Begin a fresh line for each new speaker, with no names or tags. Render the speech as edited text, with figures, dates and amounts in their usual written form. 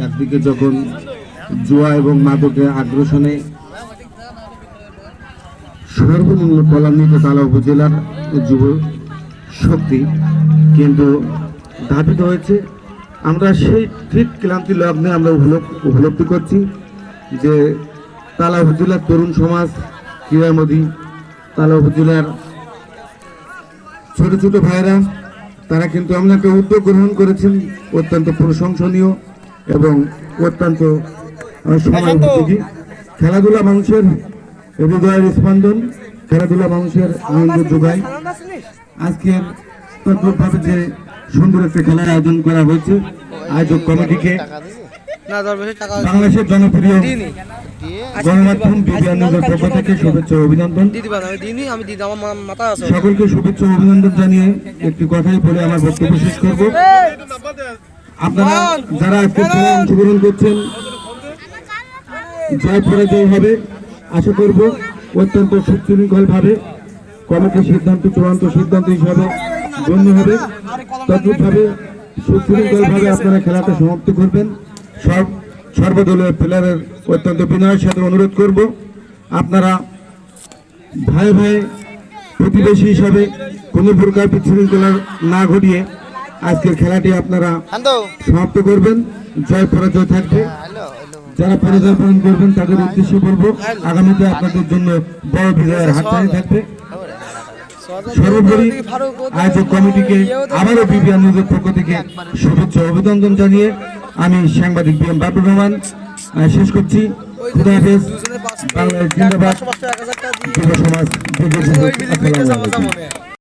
একদিকে যখন জুয়া এবং মাদকে আগ্রাসনে সর্বনিম্ন ত্বরান্বিত তালা উপজেলার যুব শক্তি কিন্তু ধাবিত হয়েছে। আমরা সেই ঠিক ক্লান্তি লগ্নে আমরা উপলব্ধি করছি যে তালা উপজেলার তরুণ সমাজ ক্রীড়ামোদী, তালা উপজেলার ছোট ছোট ভাইরা তারা কিন্তু আমরা একটা উদ্যোগ গ্রহণ করেছেন অত্যন্ত প্রশংসনীয় এবং অত্যন্ত সময় উপযোগী। খেলাধুলা মানুষের হৃদয়ের স্পন্দন, খেলাধুলা মানুষের আনন্দ যোগায়। আজকের তদ্রুপভাবে যে সুন্দর একটা খেলার আয়োজন করা হয়েছে, আয়োজক কমিটিকে বাংলাদেশের জনপ্রিয় গণমাধ্যম বিবিআর নিউজের পক্ষ থেকে শুভেচ্ছা ও অভিনন্দন। সকলকে শুভেচ্ছা ও অভিনন্দন জানিয়ে একটি কথাই বলে আমার বক্তব্য শেষ করব। আপনারা যারা আজকে খেলায় অংশগ্রহণ করছেন, জয় পরাজয় হবে আশা করব অত্যন্ত সুশৃঙ্খলভাবে কমিটির সিদ্ধান্ত চূড়ান্ত সিদ্ধান্ত হিসাবে গণ্য হবে। তদ্রুপভাবে সুশৃঙ্খলভাবে আপনারা খেলাটা সমাপ্ত করবেন। সর্বদলীয় প্লেয়ারের অত্যন্ত বিনয়ের সাথে অনুরোধ করব, আপনারা ভাই ভাই প্রতিবেশী হিসাবে কোনো প্রকার বিশৃঙ্খলা না ঘটিয়ে আজকের খেলাটি আপনারা সমাপ্ত করবেন। জয় পরাজয় থাকবে। যারা পরাজয় পালন করবেন তাদের উদ্দেশ্যে বলবো, আগামীতে আপনাদের জন্য বড় বিজয়ের হাতছানি থাকবে। সর্বোপরি আয়োজক কমিটিকে আবারও বিবিআর নিউজের পক্ষ থেকে শুভেচ্ছা অভিনন্দন জানিয়ে আমি সাংবাদিক বি এম বাবুর রহমান শেষ করছি। খুদা হাফেজ। বাংলাদেশ জিন্দাবাদ। যুব সমাজ।